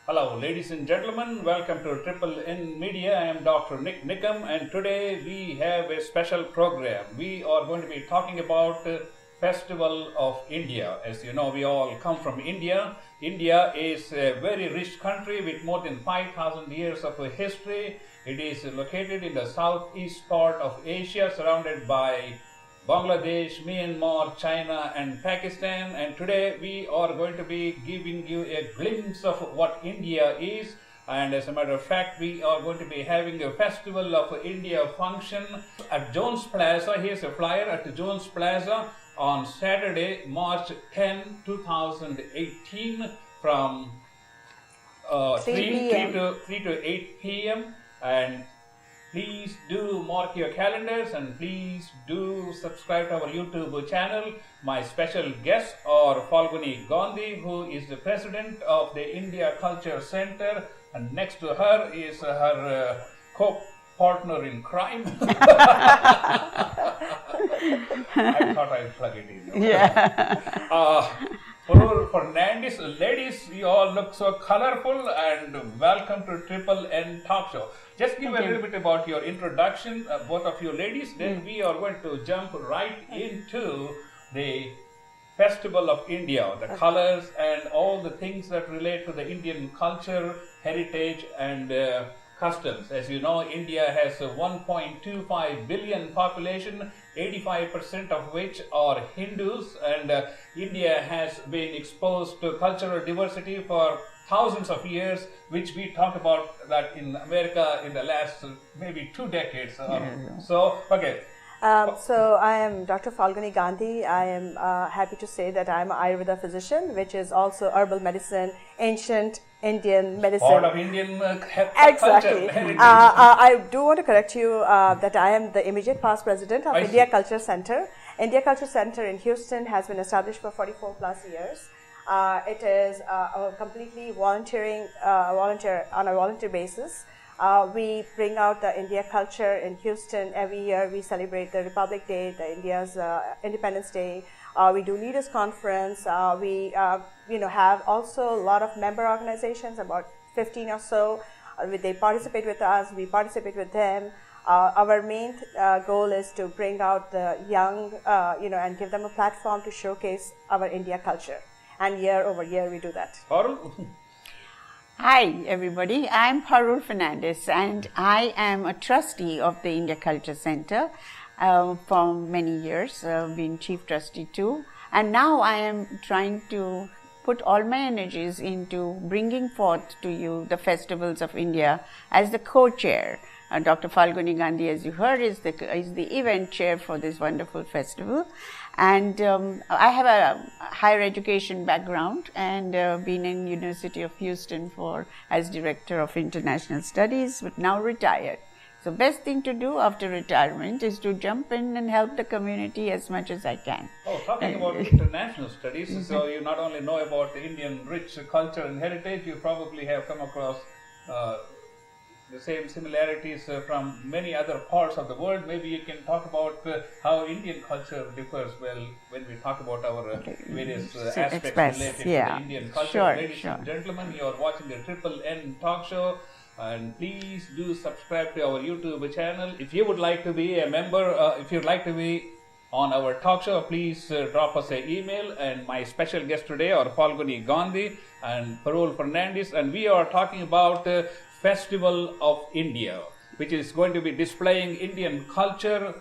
Hello, ladies and gentlemen. Welcome to Triple N Media. I am Dr. NIK NIKAM, and today we have a special program. We are going to be talking about Festival of India. As you know, we all come from India. India is a very rich country with more than 5,000 years of history. It is located in the southeast part of Asia, surrounded by Bangladesh, Myanmar, China and Pakistan, and today we are going to be giving you a glimpse of what India is. And as a matter of fact, we are going to be having a Festival of India function at Jones Plaza. Here's a flyer at Jones Plaza on Saturday, March 10, 2018 from 3 to 8 p.m. and please do mark your calendars and please do subscribe to our YouTube channel. My special guests are Falguni Gandhi, who is the president of the India Culture Center, and next to her is her co-partner in crime. I thought I'd plug it in. Yeah. Parul Fernandez. Ladies, you all look so colorful, and welcome to Triple N Talk Show. Just give a little bit about your introduction, both of you ladies, then we are going to jump right into the Festival of India, the colors and all the things that relate to the Indian culture, heritage and customs. As you know, India has a 1.25 billion population, 85% of which are Hindus, and India has been exposed to cultural diversity for thousands of years, which we talked about that in America in the last maybe 2 decades. So I am Dr. Falguni Gandhi. I am happy to say that I am an Ayurveda physician, which is also herbal medicine, ancient Indian medicine. Part of Indian exactly. culture. I do want to correct you that I am the immediate past president of India Culture Center. India Culture Center in Houston has been established for 44 plus years. It is a completely on a volunteer basis. We bring out the India culture in Houston. Every year we celebrate the Republic Day, the India's Independence Day. We do leaders conference. We have also a lot of member organizations, about 15 or so. They participate with us, we participate with them. Our main goal is to bring out the young, and give them a platform to showcase our India culture. And year over year we do that. Parul? Hi everybody, I'm Parul Fernandez and I am a trustee of the India Culture Center for many years, been chief trustee too, and now I am trying to put all my energies into bringing forth to you the festivals of India as the co-chair. Dr. Falguni Gandhi, as you heard, is the event chair for this wonderful festival. And I have a higher education background and been in University of Houston as Director of International Studies, but now retired. So best thing to do after retirement is to jump in and help the community as much as I can. Oh, talking about international studies, so you not only know about the Indian rich culture and heritage, you probably have come across the same similarities from many other parts of the world. Maybe you can talk about how Indian culture differs when we talk about our various aspects related to the Indian culture. Ladies and gentlemen, you are watching the Triple N Talk Show, and please do subscribe to our YouTube channel. If you would like to be a member, if you'd like to be on our talk show, please drop us an email. And my special guests today are Falguni Gandhi and Parul Fernandez, and we are talking about Festival of India, which is going to be displaying Indian culture,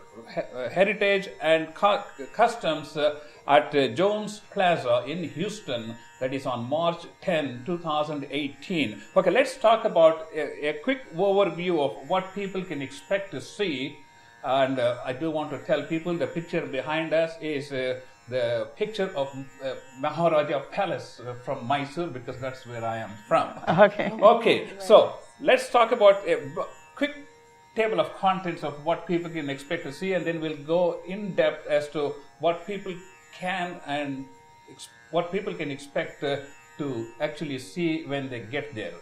heritage and customs at Jones Plaza in Houston. That is on March 10, 2018. Okay, let's talk about a quick overview of what people can expect to see. And I do want to tell people the picture behind us is the picture of Maharaja Palace from Mysore, because that's where I am from. Okay, so let's talk about a quick table of contents of what people can expect to see, and then we'll go in depth as to what people can and what people can expect to actually see when they get there.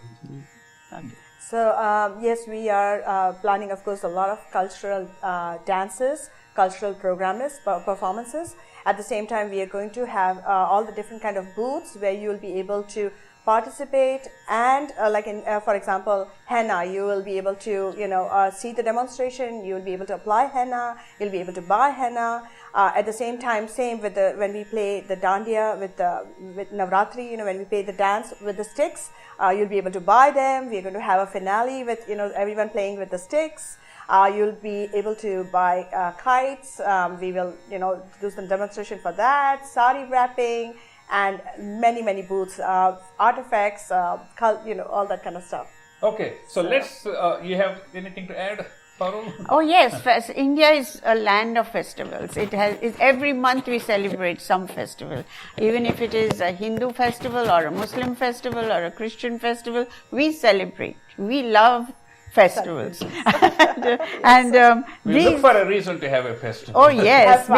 So yes, we are planning, of course, a lot of cultural dances, cultural performances. At the same time, we are going to have all the different kind of booths where you will be able to participate, and like in, for example, henna, you will be able to, see the demonstration, you will be able to apply henna, you'll be able to buy henna. At the same time, same with when we play the dandiya with Navratri, when we play the dance with the sticks, you'll be able to buy them. We're going to have a finale with, everyone playing with the sticks. You'll be able to buy kites. We will, do some demonstration for that, sari wrapping, and many booths, artifacts, all that kind of stuff. Okay, so let's, you have anything to add, Parul? Oh yes, India is a land of festivals. Every month we celebrate some festival. Even if it is a Hindu festival or a Muslim festival or a Christian festival, we celebrate. We love festivals. and we look for a reason to have a festival. Oh yes,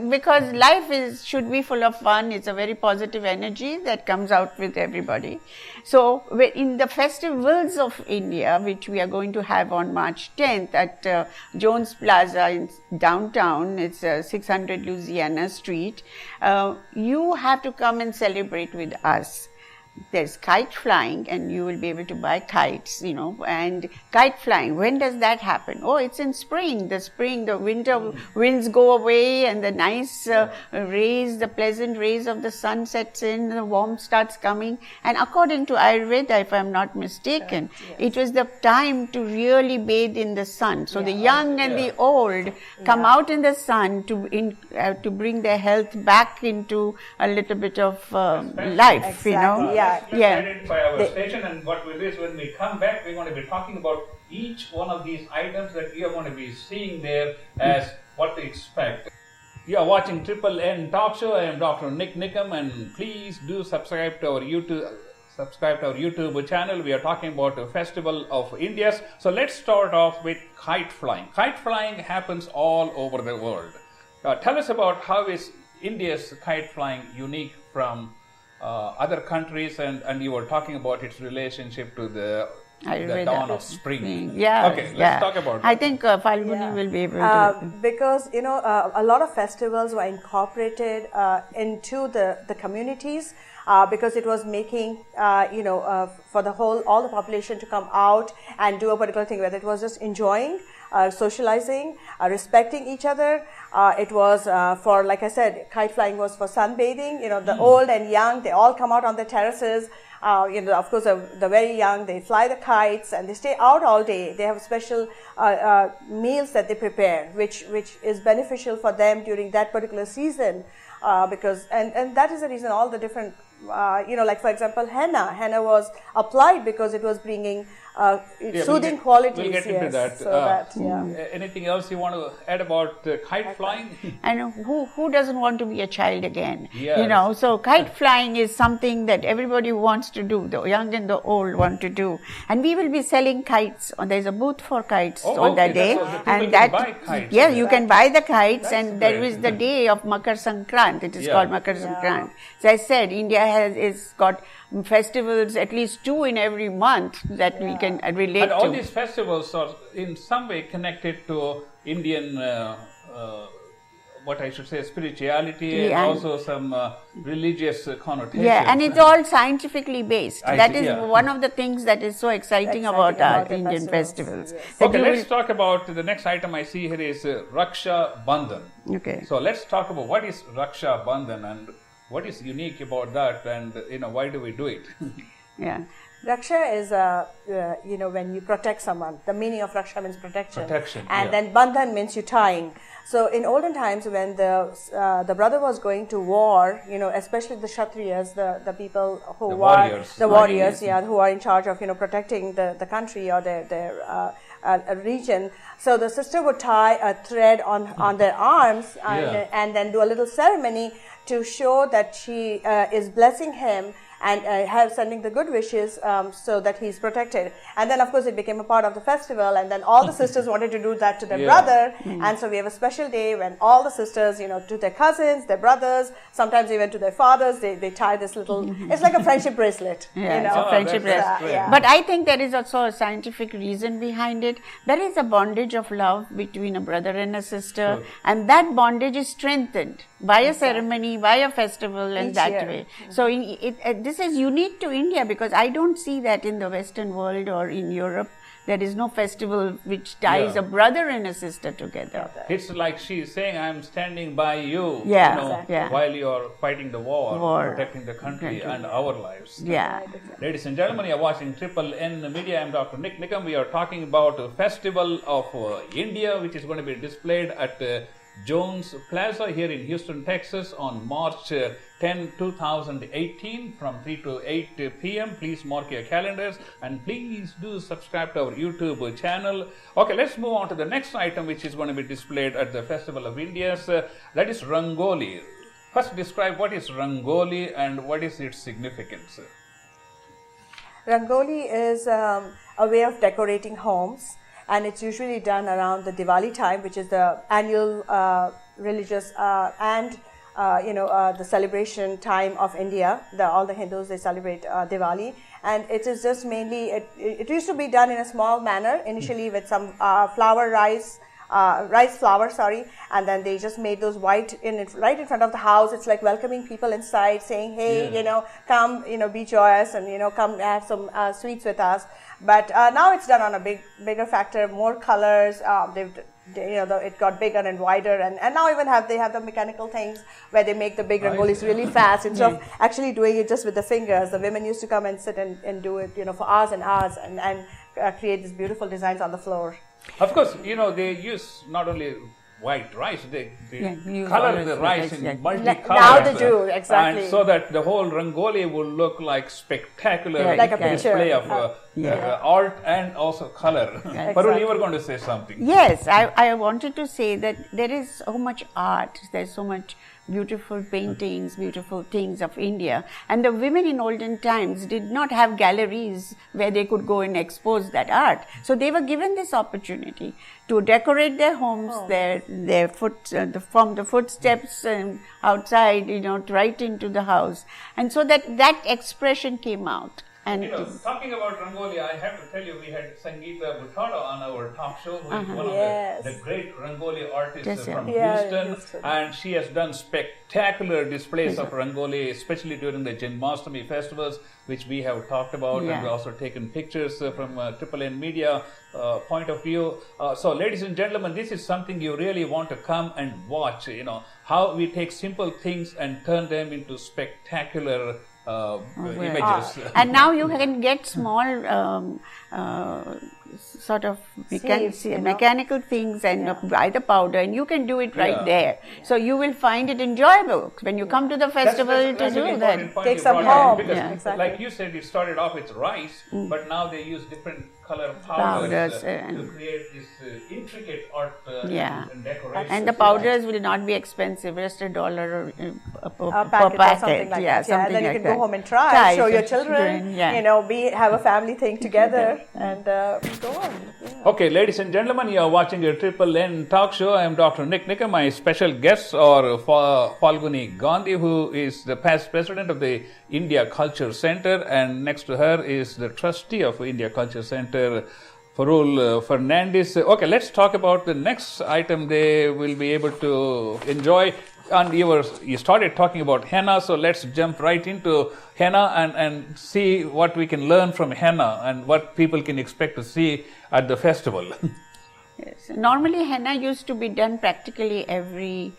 because life should be full of fun. It's a very positive energy that comes out with everybody. So in the festivals of India, which we are going to have on March 10th at Jones Plaza in downtown, it's 600 Louisiana Street, you have to come and celebrate with us. There's kite flying, and you will be able to buy kites, and kite flying. When does that happen? Oh, it's in spring. The winter winds go away, and the nice rays, the pleasant rays of the sun sets in, the warmth starts coming. And according to Ayurveda, if I'm not mistaken, it was the time to really bathe in the sun. So the young and the old come out in the sun to bring their health back into a little bit of life, Exactly. Identify our station, and what we'll do is when we come back, we're going to be talking about each one of these items that we are going to be seeing there as what to expect. You are watching Triple N Talk Show. I am Dr. NIK NIKAM, and please do subscribe to our YouTube channel. We are talking about the Festival of Indias. So let's start off with kite flying. Kite flying happens all over the world. Tell us about how is India's kite flying unique from other countries, and you were talking about its relationship to the dawn of spring. Yeah. Okay, let's talk about I think Falguni will be able to. Because, a lot of festivals were incorporated into the communities because it was making, for all the population to come out and do a particular thing, whether it was just enjoying, socializing, respecting each other. It was for, like I said, kite flying was for sunbathing. The old and young, they all come out on the terraces. Of course, the very young, they fly the kites and they stay out all day. They have special meals that they prepare, which is beneficial for them during that particular season. Because that is the reason all the different, like for example, henna was applied because it was bringing soothing qualities. We'll get into that. Anything else you want to add about kite flying? And who doesn't want to be a child again? Yes. So kite flying is something that everybody wants to do. The young and the old want to do. And we will be selling kites. There's a booth for kites on that day. And that buy kites. Yeah, you can buy the kites, and there is the day of Makar Sankrant. It is called Makar Sankrant. As I said, India has got festivals, at least 2 in every month that we can relate to. And all these festivals are in some way connected to Indian, spirituality and also some religious connotation. Yeah, and it's all scientifically based. That is one of the things that is so exciting about our Indian festivals. Yes. Okay, let's talk about the next item I see here is Raksha Bandhan. Okay. So let's talk about what is Raksha Bandhan and what is unique about that, and why do we do it? Yeah. Raksha is, when you protect someone. The meaning of Raksha means protection. And then Bandhan means you tying. So in olden times, when the brother was going to war, especially the Kshatriyas, the people who warriors, who are in charge of, protecting the country or their region. So the sister would tie a thread on their arms and then do a little ceremony to show that she is blessing him and sending the good wishes so that he's protected. And then, of course, it became a part of the festival, and then all the sisters wanted to do that to their brother. And so we have a special day when all the sisters, to their cousins, their brothers, sometimes even to their fathers, they tie this little, it's like a friendship bracelet. It's a friendship bracelet. But I think there is also a scientific reason behind it. There is a bondage of love between a brother and a sister, and that bondage is strengthened by a ceremony, by a festival, and Each that year. way. So this is unique to India, because I don't see that in the Western world or in Europe. There is no festival which ties a brother and a sister together. It's like she's saying, I'm standing by you, Yeah, you know, exactly. while you're fighting the war, protecting the country and our lives. Yeah. Ladies and gentlemen, you're watching Triple N Media. I'm Dr. NIK NIKAM. We are talking about a festival of India, which is going to be displayed at Jones Plaza here in Houston, Texas on March 10, 2018 from 3 to 8 p.m. Please mark your calendars and please do subscribe to our YouTube channel. Okay, let's move on to the next item which is going to be displayed at the Festival of India's, that is Rangoli. First describe what is Rangoli and what is its significance. Rangoli is a way of decorating homes, and it's usually done around the Diwali time, which is the annual religious and the celebration time of India. All the Hindus, they celebrate Diwali, and it is just mainly, it used to be done in a small manner initially with some rice flour, and then they just made those white right in front of the house. It's like welcoming people inside, saying, hey, come, be joyous, and come have some sweets with us. But now it's done on a bigger factor, more colors. It got bigger and wider, and now even they have the mechanical things where they make the big rangolis really fast instead of actually doing it just with the fingers. The women used to come and sit and do it, for hours and hours, and create these beautiful designs on the floor. Of course, they use not only white rice, they color the rice in multicolors. Now they do, exactly. And so that the whole Rangoli will look like spectacular like a display of art and also color. Parul, you were going to say something. Yes, I wanted to say that there is so much art, there's so much beautiful paintings, beautiful things of India. And the women in olden times did not have galleries where they could go and expose that art. So they were given this opportunity to decorate their homes, from the footsteps and outside, right into the house. And so that expression came out. And talking about Rangoli, I have to tell you, we had Sangeeta Buttada on our talk show, who is one of the great Rangoli artists from Houston, and she has done spectacular displays of Rangoli, especially during the Janmashtami festivals, which we have talked about, and we also taken pictures from Triple N Media point of view. So, ladies and gentlemen, this is something you really want to come and watch. How we take simple things and turn them into spectacular images. And now you can get small sort of mechanical things and buy the powder, and you can do it right there. So you will find it enjoyable when you come to the festival to do that. Take some home. Because like you said, it started off with rice, but now they use different color powders to create this intricate art and decoration. And the powders will not be expensive, just $1 per packet. Or something like that. And then you can go home and try show your children, have a family thing together, and go on. Okay, ladies and gentlemen, you are watching a Triple N talk show. I am Dr. NIK NIKAM. My special guests are Falguni Gandhi, who is the past president of the India Culture Center, and next to her is the trustee of India Culture Center, Parul Fernandez. Okay, let's talk about the next item they will be able to enjoy. And you started talking about henna, so let's jump right into henna and see what we can learn from henna and what people can expect to see at the festival. Yes. Normally, henna used to be done practically every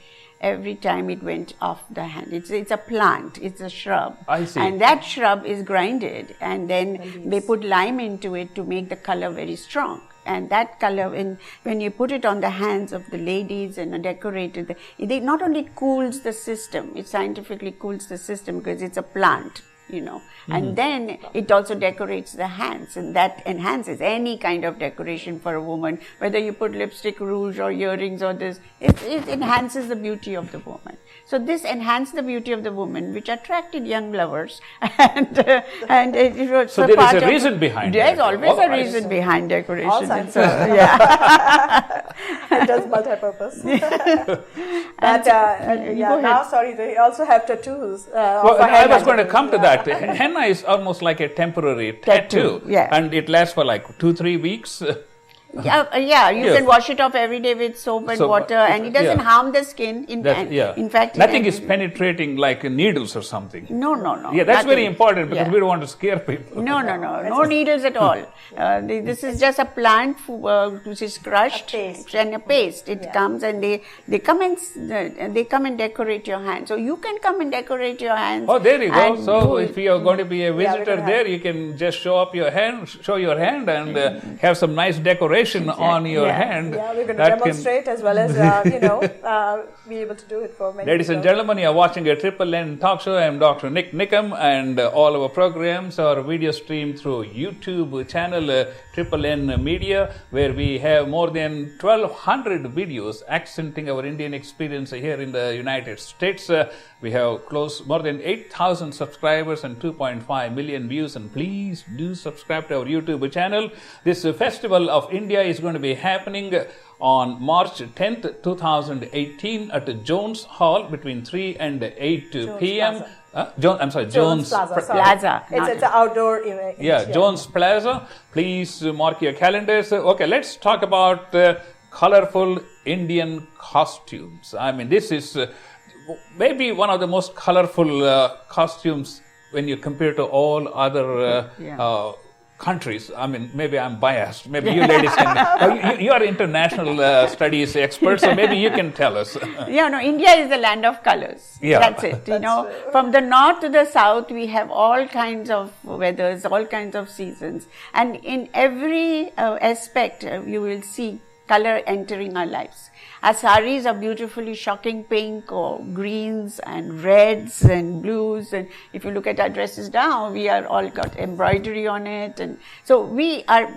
time it went off the hand. It's a plant, it's a shrub. I see. And that shrub is grinded, and then they put lime into it to make the color very strong. And that color, when you put it on the hands of the ladies and decorated, it not only cools the system, it scientifically cools the system because it's a plant, and then it also decorates the hands, and that enhances any kind of decoration for a woman, whether you put lipstick, rouge or earrings or this, it enhances the beauty of the woman. So this enhanced the beauty of the woman, which attracted young lovers, and it was so there is a reason behind it. There's always a reason behind decoration. All science. It does multi-purpose. But they also have tattoos. I was going to come to that. Henna is almost like a temporary tattoo, and it lasts for like 2-3 weeks. Yeah, you Yes. can wash it off every day with soap and water, and it doesn't harm the skin. In fact, nothing is penetrating like needles or something. No. Yeah, that's nothing. very important because we don't want to scare people. No needles at all. This is just a plant which is crushed and a paste. It comes and they come and decorate your hand. So you can come and decorate your hands. Oh, there you go. So if you are going to be a visitor there, you can just show your hand, and have some nice decoration on your hand. Yeah, we're going to demonstrate as well as be able to do it for many Ladies people. and gentlemen, you are watching a Triple N talk show. I am Dr. NIK NIKAM, and all our programs are video streamed through YouTube channel Triple N Media, where we have more than 1,200 videos accenting our Indian experience here in the United States. We have more than 8,000 subscribers and 2.5 million views, and please do subscribe to our YouTube channel. This Festival of India is going to be happening on March 10th, 2018 at Jones Hall between 3 and 8 p.m. Jones Plaza. It's an outdoor event. Yeah, Jones Plaza. Please mark your calendars. Okay, let's talk about colorful Indian costumes. I mean, this is maybe one of the most colorful costumes when you compare to all other countries. I mean, maybe I'm biased. Maybe you ladies can. You are international studies experts, so maybe you can tell us. India is the land of colors. Yeah. That's it. From the north to the south, we have all kinds of weathers, all kinds of seasons, and in every aspect, you will see color entering our lives. Our saris are beautifully shocking pink or greens and reds and blues, and if you look at our dresses now, we are all got embroidery on it, and so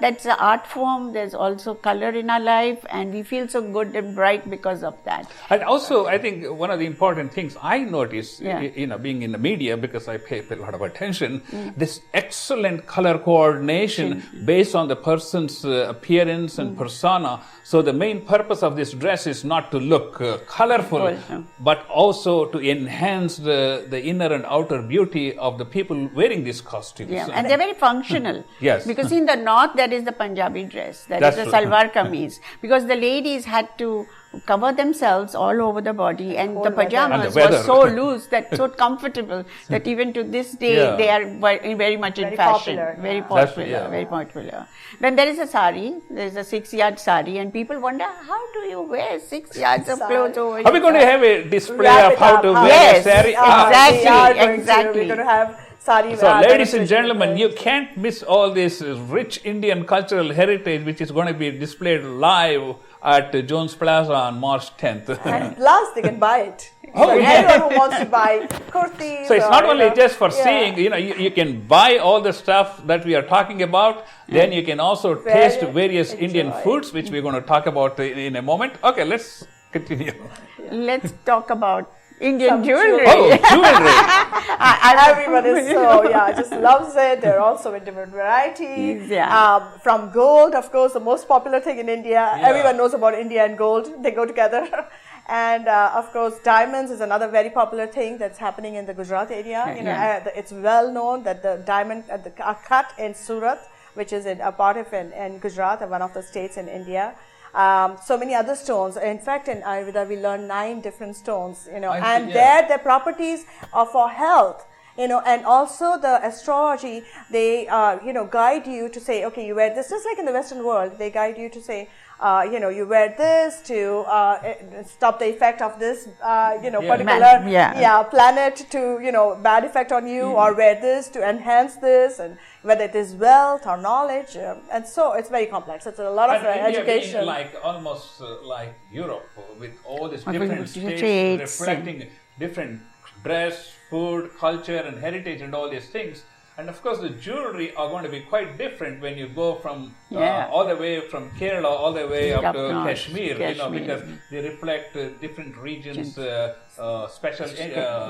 that's an art form. There's also color in our life, and we feel so good and bright because of that. And also, I think one of the important things I notice, being in the media, because I pay a lot of attention, this excellent color coordination based on the person's appearance and persona. So the main purpose of this dress is not to look colorful, but also to enhance the inner and outer beauty of the people wearing these costumes. Yeah, and they're very functional. Yes. Because in the north, there is the Punjabi dress, that is the salwar kameez. Because the ladies had to cover themselves all over the body, and the pajamas were so loose, so comfortable, that even to this day they are very much in fashion. Very popular. Then there is a sari, there is a 6-yard sari, and people wonder, how do you wear 6 yards of clothes over your Are we going to have a display of how to wear a sari? Exactly. We're going to have sari. So, ladies and gentlemen, you can't miss all this rich Indian cultural heritage, which is going to be displayed live at Jones Plaza on March 10th. And plus, they can buy it. Anyone who wants to buy kurtis. So it's not only just for seeing, you can buy all the stuff that we are talking about. Then you can also taste various Indian foods, which we're going to talk about in a moment. Okay, let's continue. Let's talk about Indian jewelry. Oh, jewelry. Everyone is just loves it. They're also in different varieties. From gold, of course, the most popular thing in India. Everyone knows about India and gold. They go together. And of course, diamonds is another very popular thing that's happening in the Gujarat area. It's well known that the diamond are cut in Surat, which is a part of in Gujarat, one of the states in India. So many other stones. In fact, in Ayurveda, we learn 9 different stones, and their properties are for health. And also the astrology, they, guide you to say, okay, you wear this, just like in the Western world, they guide you to say, you wear this to stop the effect of this, particular planet to, bad effect on you, or wear this to enhance this, and whether it is wealth or knowledge. And so it's very complex. It's a lot of education. India being almost like Europe, with all these different states reflecting different dress, food, culture, and heritage, and all these things. And of course, the jewelry are going to be quite different when you go from all the way from Kerala all the way up to Kashmir, because they reflect different regions, special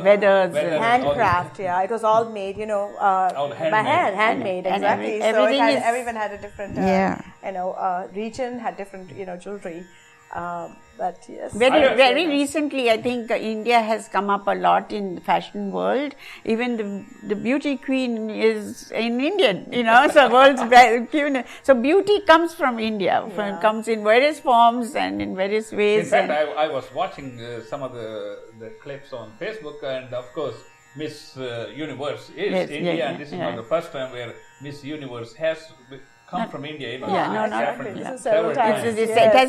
weathers, handcraft. It was all made, by hand, handmade, exactly. So everyone had a different, region had different, jewelry. But yes. Very recently, I think India has come up a lot in the fashion world. Even the beauty queen is in India, you know, so world's queen. So beauty comes from India, comes in various forms and in various ways. In fact, I was watching some of the clips on Facebook, and of course, Miss Universe is India, and this is not the first time where Miss Universe has come from India. You know, it has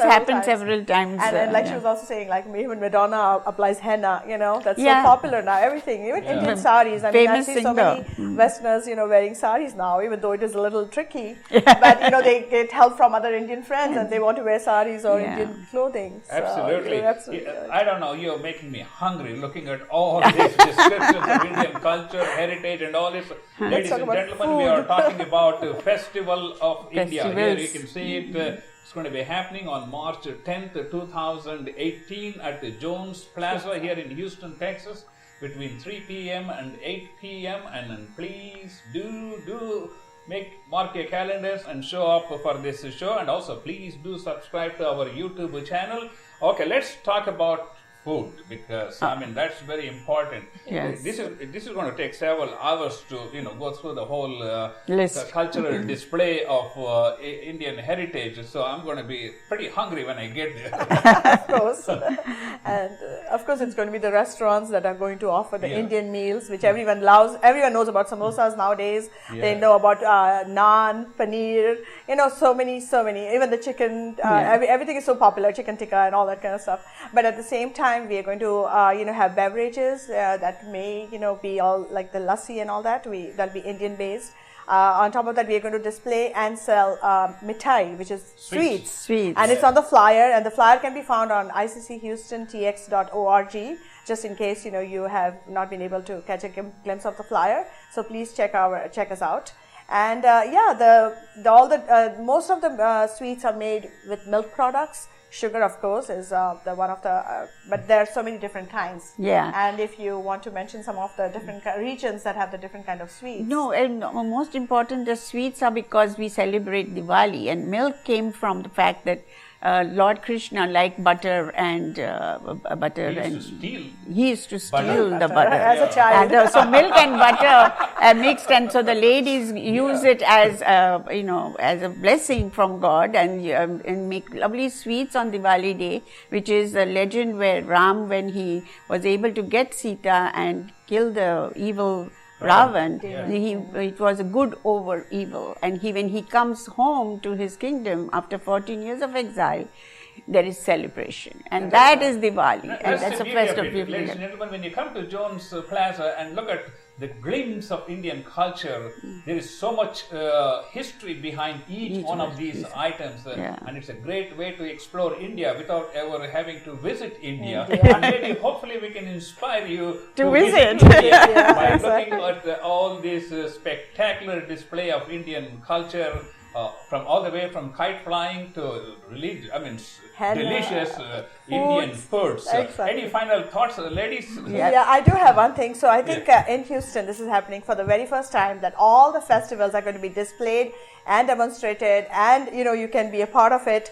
happened several times. And like she was also saying, like even Madonna applies henna, you know, that's so popular now, everything, even Indian saris. I mean, I see so many Westerners, you know, wearing saris now, even though it is a little tricky, but you know, they get help from other Indian friends and they want to wear saris or Indian clothing. So, absolutely. I don't know, you're making me hungry looking at all these descriptions of Indian culture, heritage and all this. Ladies and gentlemen, we are talking about the Festival of India. Here you can see it. It's going to be happening on March 10th, 2018 at the Jones Plaza here in Houston, Texas, between 3 p.m. and 8 p.m. And then please do mark your calendars and show up for this show. And also please do subscribe to our YouTube channel. Okay, let's talk about food, because I mean that's very important. Yes. This is going to take several hours to go through the whole cultural display of Indian heritage. So I'm going to be pretty hungry when I get there. Of course, and of course it's going to be the restaurants that are going to offer the Indian meals, which everyone loves. Everyone knows about samosas nowadays. They know about naan, paneer. You know, so many. Even the chicken. Everything is so popular. Chicken tikka and all that kind of stuff. But at the same time, we are going to have beverages that may be all like the lassi and all that. That'll be Indian based. On top of that, we are going to display and sell mithai, which is sweets. And it's on the flyer, and the flyer can be found on icchoustontx.org, just in case you have not been able to catch a glimpse of the flyer. So please check us out. And most of the sweets are made with milk products. Sugar, of course, is but there are so many different kinds. Yeah. And if you want to mention some of the different regions that have the different kind of sweets. No, and most important, the sweets are because we celebrate Diwali, and milk came from the fact that Lord Krishna liked butter and he used to steal the butter as a child. And, so milk and butter mixed, and so the ladies use it as as a blessing from God, and make lovely sweets on Diwali day, which is a legend where Ram, when he was able to get Sita and kill the evil Ravan, it was a good over evil, and when he comes home to his kingdom after 14 years of exile, there is celebration, and that is Diwali, and that's a festival. Ladies and gentlemen, when you come to Jones Plaza and look at the glimpse of Indian culture, there is so much history behind each one of these items, and it's a great way to explore India without ever having to visit India. And maybe, hopefully, we can inspire you to visit India by looking at all this spectacular display of Indian culture. From all the way from kite flying to delicious Indian foods. Any final thoughts, ladies? Yeah, I do have one thing. So I think in Houston, this is happening for the very first time, that all the festivals are going to be displayed and demonstrated, and you can be a part of it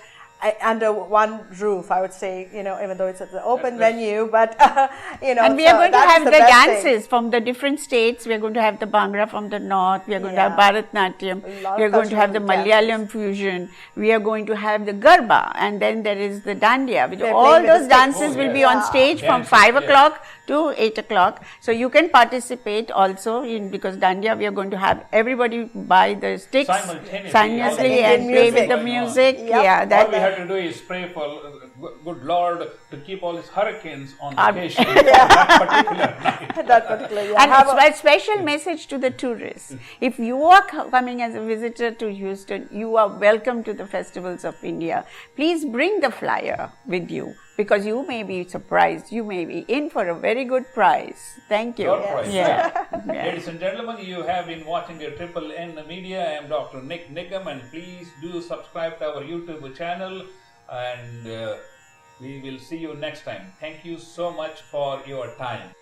under one roof, I would say, even though it's an open venue, but and we are going to have the dances from the different states. We are going to have the Bhangra from the north. We are going to have Bharatnatyam. We are going to have the Malayalam fusion. We are going to have the Garba, and then there is the Dandiya. Which all those dances will be on stage from 5 o'clock to 8 o'clock. So you can participate also because Dandiya, we are going to have everybody buy the sticks simultaneously and play with the music. All we have to do is pray for good Lord to keep all these hurricanes on vacation that particular night. And a special message to the tourists. If you are coming as a visitor to Houston, you are welcome to the festivals of India. Please bring the flyer with you, because you may be surprised. You may be in for a very good prize. Thank you. Ladies and gentlemen, you have been watching the Triple N Media. I am Dr. NIK NIKAM, and please do subscribe to our YouTube channel, and we will see you next time. Thank you so much for your time.